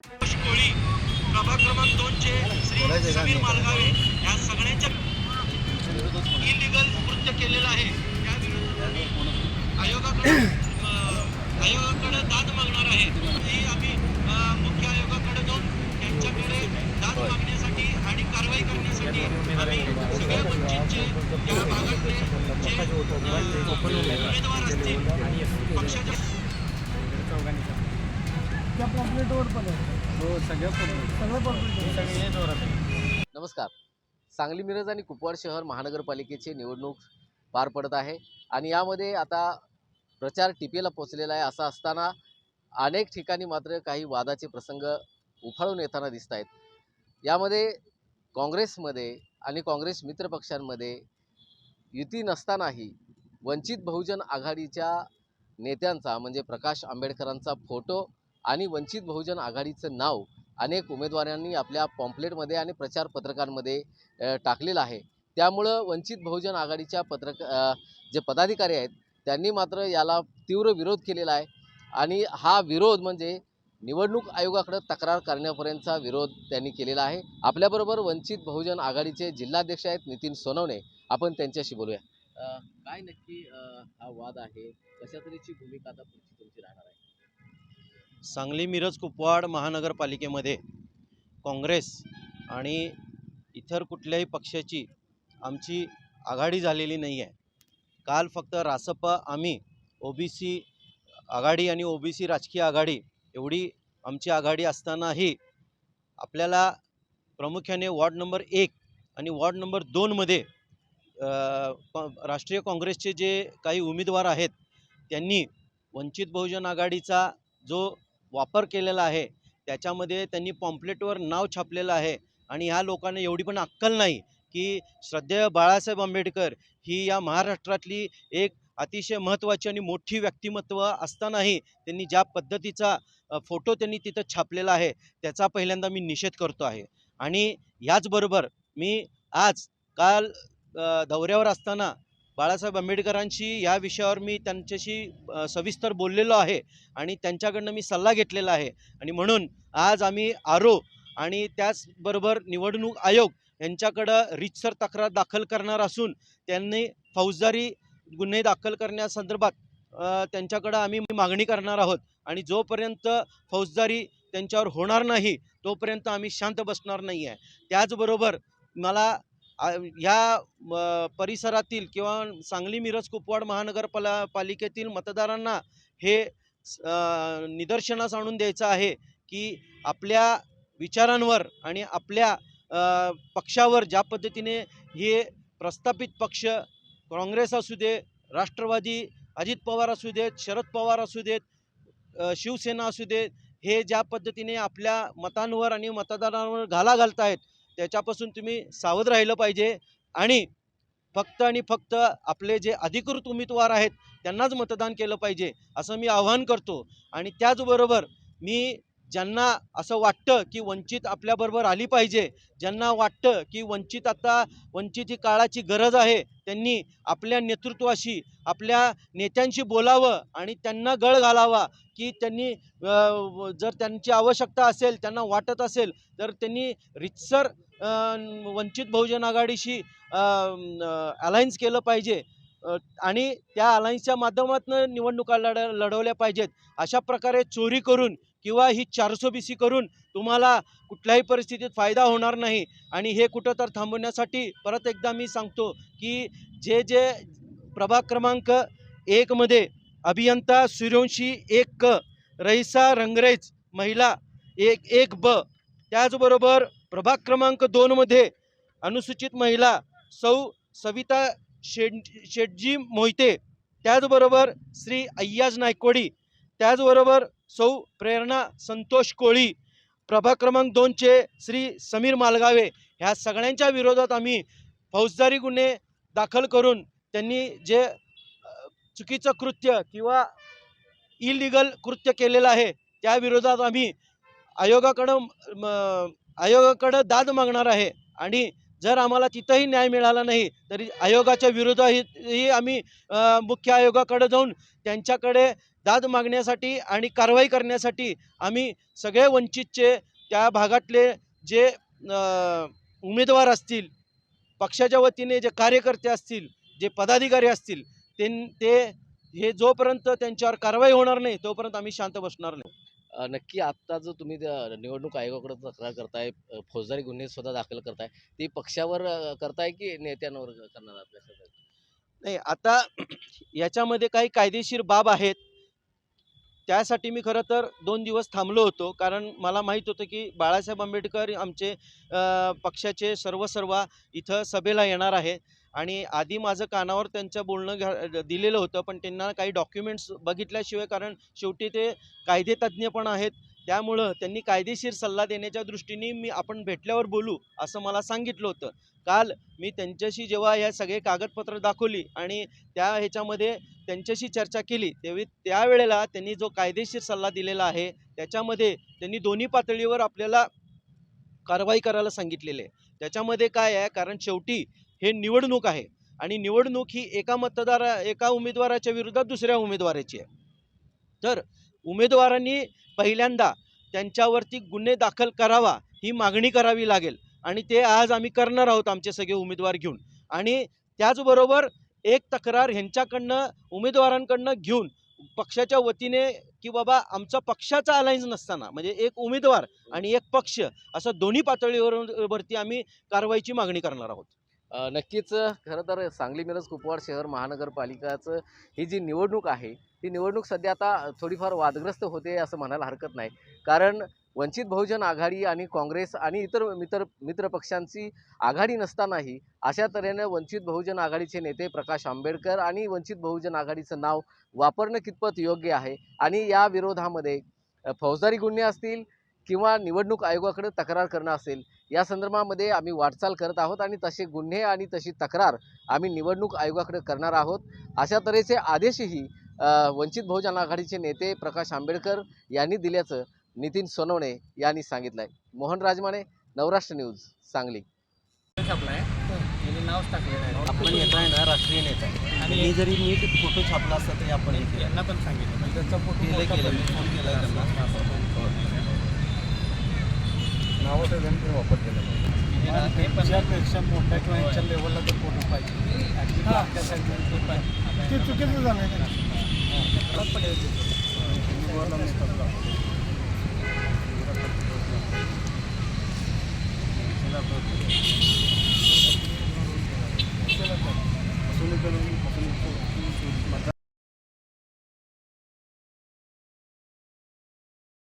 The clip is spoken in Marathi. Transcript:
कोळी प्रभाग क्रमांक 2 चे श्री समीर मालगावे या सगळ्यांच्या इलिगल कृत्य केलेलं आहे त्या विरोधात आयोगाकडे दाद मागणार आहे। ही आम्ही मुख्य आयोगाकडे जाऊन त्यांच्याकडे दाद मागण्यासाठी आणि कारवाई करण्यासाठी आम्ही सगळ्या वंचितचे या भागातले जे उमेदवार असतील पक्षाच्या नमस्कार। सांगली मिरज आणि कुपवाड शहर महानगरपालिकेची निवडणूक पार पडत आहे आणि यामध्ये आता प्रचार टिपेला पोहोचलेला आहे। असं असताना अनेक ठिकाणी मात्र काही वादाचे प्रसंग उफाळून येताना दिसत आहेत। यामध्ये काँग्रेसमध्ये आणि काँग्रेस मित्रपक्षांमध्ये युती नसतानाही वंचित बहुजन आघाडीच्या नेत्यांचा म्हणजे प्रकाश आंबेडकरांचा फोटो आणि वंचित बहुजन आघाडीचं नाव अनेक उमेदवारांनी आपल्या पॉम्पलेटमध्ये आणि प्रचार पत्रकांमध्ये टाकलेलं आहे। त्यामुळं वंचित बहुजन आघाडीच्या जे पदाधिकारी आहेत त्यांनी मात्र याला तीव्र विरोध केलेला आहे आणि हा विरोध म्हणजे निवडणूक आयोगाकडे तक्रार करण्यापर्यंतचा विरोध त्यांनी केलेला आहे। आपल्याबरोबर वंचित बहुजन आघाडीचे जिल्हाध्यक्ष आहेत नितीन सोनवणे, आपण त्यांच्याशी बोलूया। काय नक्की हा वाद आहे, कशा तऱ्हेची भूमिका आता तुमची राहणार आहे? सांगली मिरज कुपवाड महानगरपालिकेमध्ये काँग्रेस आणि इतर कुठल्याही पक्षाची आमची आघाडी झालेली नाही आहे। काल फक्त रासपा आम्ही ओबीसी आघाडी आणि ओबीसी राजकीय आघाडी एवढी आमची आघाडी असतानाही आपल्याला प्रामुख्याने वॉर्ड नंबर 1 आणि वॉर्ड नंबर 2 मध्ये राष्ट्रीय काँग्रेसचे जे काही उमेदवार आहेत त्यांनी वंचित बहुजन आघाडीचा जो वापर केलेला आहे त्याच्यामध्ये त्यांनी पॉम्पलेटवर नाव छापलेलं आहे आणि ह्या लोकांना एवढी पण अक्कल नाही की श्रद्धेय बाळासाहेब आंबेडकर ही या महाराष्ट्रातली एक अतिशय महत्त्वाची आणि मोठी व्यक्तिमत्व असतानाही त्यांनी ज्या पद्धतीचा फोटो त्यांनी तिथं छापलेला आहे त्याचा पहिल्यांदा मी निषेध करतो आहे। आणि याचबरोबर मी काल दौऱ्यावर असताना बाळासाहेब आंबेडकरांशी या विषयावर मी त्यांच्याशी सविस्तर बोललेलो आहे आणि त्यांच्याकडनं मी सल्ला घेतलेला आहे आणि म्हणून आज आम्ही आरो आणि त्याचबरोबर निवडणूक आयोग यांच्याकडं रीतसर तक्रार दाखल करणार असून त्यांनी फौजदारी गुन्हे दाखल करण्यासंदर्भात त्यांच्याकडं आम्ही मागणी करणार आहोत आणि जोपर्यंत फौजदारी त्यांच्यावर होणार नाही तोपर्यंत आम्ही शांत बसणार नाही आहे। त्याचबरोबर मला ह्या परिसरातील किंवा सांगली मिरज कुपवाड महानगरपालिकेतील मतदारांना हे निदर्शनास आणून द्यायचं आहे की आपल्या विचारांवर आणि आपल्या पक्षावर ज्या पद्धतीने हे प्रस्थापित पक्ष काँग्रेस असू दे, राष्ट्रवादी अजित पवार असू देत, शरद पवार असू देत, शिवसेना असू देत, हे ज्या पद्धतीने आपल्या मतांवर आणि मतदारांवर घाला घालतायत त्याच्यापासून तुम्ही सावध राहिलं पाहिजे आणि फक्त आपले जे अधिकृत उमेदवार आहेत त्यांनाच मतदान केलं पाहिजे असं मी आवाहन करतो। आणि त्याचबरोबर मी ज्यांना असं वाटतं की वंचित आपल्याबरोबर आली पाहिजे, ज्यांना वाटतं की वंचित ही काळाची गरज आहे, त्यांनी आपल्या नेतृत्वाशी आपल्या नेत्यांशी बोलावं आणि त्यांना गळ घालावा की त्यांनी जर त्यांची आवश्यकता असेल, त्यांना वाटत असेल तर त्यांनी रीतसर वंचित बहुजन आघाडीशी अलायन्स केलं पाहिजे आणि त्या अलायन्सच्या माध्यमातून निवडणुका लढवल्या पाहिजेत। अशा प्रकारे चोरी करून किंवा ही 420 करून तुम्हाला कुठल्याही परिस्थितीत फायदा होणार नाही आणि हे कुठं तर थांबवण्यासाठी परत एकदा मी सांगतो की जे प्रभाग क्रमांक 1 मध्ये अभियंता सूर्यवंशी 1 क, रईसा रंगरेज महिला 1 ब, त्याचबरोबर प्रभाग क्रमांक 2 मध्ये अनुसूचित महिला सौ सविता शेटजी मोहिते, त्याचबरोबर श्री अय्याज नायकवडी, त्याचबरोबर सौ प्रेरणा संतोष कोळी, प्रभाग क्रमांक 2 चे श्री समीर मालगावे ह्या सगळ्यांच्या विरोधात आम्ही फौजदारी गुन्हे दाखल करून त्यांनी जे चुकीचं कृत्य किंवा इलिगल कृत्य केलेलं आहे त्या विरोधात आम्ही आयोगाकडं दाद मागणार आहे आणि जर आम्हाला तिथंही न्याय मिळाला नाही तरी आयोगाच्या विरोधातही आम्ही मुख्य आयोगाकडे जाऊन त्यांच्याकडे दाद मागण्यासाठी आणि कारवाई करण्यासाठी आम्ही सगळे वंचितचे त्या भागातले जे उमेदवार असतील, पक्षाच्या वतीने जे कार्यकर्ते असतील, जे पदाधिकारी असतील, ते हे जोपर्यंत त्यांच्यावर कारवाई होणार नाही तोपर्यंत आम्ही शांत बसणार नाही. नक्की आत्ता जो तुम्ही निवडणूक आयोगाकडे तक्रार करताय, फौजदारी गुन्हे सुद्धा दाखल करताय, ते पक्षावर करताय की नेत्यांवर करणार आहात कसं? नाही, आता याच्यामध्ये काही कायदेशीर बाब आहेत. त्यासाठी मी खरं तर 2 दिवस थांबलो होतो, कारण मला माहीत होतं की बाळासाहेब आंबेडकर आमचे पक्षाचे सर्वसर्वा इथं सभेला येणार आहे आणि आधी माझं कानावर त्यांचं बोलणं दिलेलं होतं, पण त्यांना काही डॉक्युमेंट्स बघितल्याशिवाय, कारण शेवटी ते कायदेतज्ञ पण आहेत, त्यामुळं त्यांनी कायदेशीर सल्ला देण्याच्या दृष्टीने आपण भेटल्यावर बोलू असं मला सांगितलं होतं. काल मी त्यांच्याशी जेव्हा या सगळे कागदपत्र दाखवली आणि ह्याच्यामध्ये त्यांच्याशी चर्चा केली, त्यावेळेला त्यांनी जो कायदेशीर सल्ला दिलेला आहे त्याच्यामध्ये त्यांनी दोन्ही पातळीवर आपल्याला कारवाई करायला सांगितलेली आहे. त्याच्यामध्ये काय आहे, कारण शेवटी हे निवडणूक आहे आणि निवडणूक ही एका उमेदवाराच्या विरोधात दुसऱ्या उमेदवाराची आहे. तर उमेदवारांनी पहिल्यांदा त्यांच्यावरती गुन्हे दाखल करावा ही मागणी करावी लागेल आणि ते आज आम्ही करणार आहोत आमचे सगळे उमेदवार घेऊन. आणि त्याचबरोबर एक तक्रार ह्यांच्याकडनं उमेदवारांकडनं घेऊन पक्षाच्या वतीने की बाबा आमचा पक्षाचा अलायन्स नसताना, म्हणजे एक उमेदवार आणि एक पक्ष असं दोन्ही पातळीवरती आम्ही कारवाईची मागणी करणार आहोत. नक्कीच खरं तर सांगली मिरज कुपवाड शहर महानगरपालिकाचं ही जी निवडणूक आहे, ही निवडणूक सध्या आता थोडीफार वादग्रस्त होते असं म्हणायला हरकत नाही. कारण वंचित बहुजन आघाडी आणि काँग्रेस आणि इतर मित्र पक्षांची आघाडी नसतानाही अशा तऱ्हेनं वंचित बहुजन आघाडीचे नेते प्रकाश आंबेडकर आणि वंचित बहुजन आघाडीचं नाव वापरणं कितपत योग्य आहे आणि या विरोधामध्ये फौजदारी गुन्हे असतील किंवा निवडणूक आयोगाकडे तक्रार करणं असेल, या संदर्भामध्ये आम्ही वाटचाल करत आहोत आणि तसे गुन्हे आणि तशी तक्रार आम्ही निवडणूक आयोगाकडे करणार आहोत. अशा तऱ्हेचे आदेशही वंचित बहुजन आघाडीचे नेते प्रकाश आंबेडकर यांनी दिल्याचं नितीन सोनवणे यांनी सांगितलं आहे. मोहन राजमाने, नवराष्ट्र न्यूज, सांगली. आपण नेता आहे ना, राष्ट्रीय नेता आहे आणि जरी नीट फोटो छापला असता तरी आपण यांना पण सांगितलं त्याचा फोटो केलं मी फोन केला त्यांना. नावाचा त्यांनी वापर केला पेक्षा मोठ्या किंवा ह्याच्या लेवलला तर फोटो पाहिजे. ते चुकीचं झालं.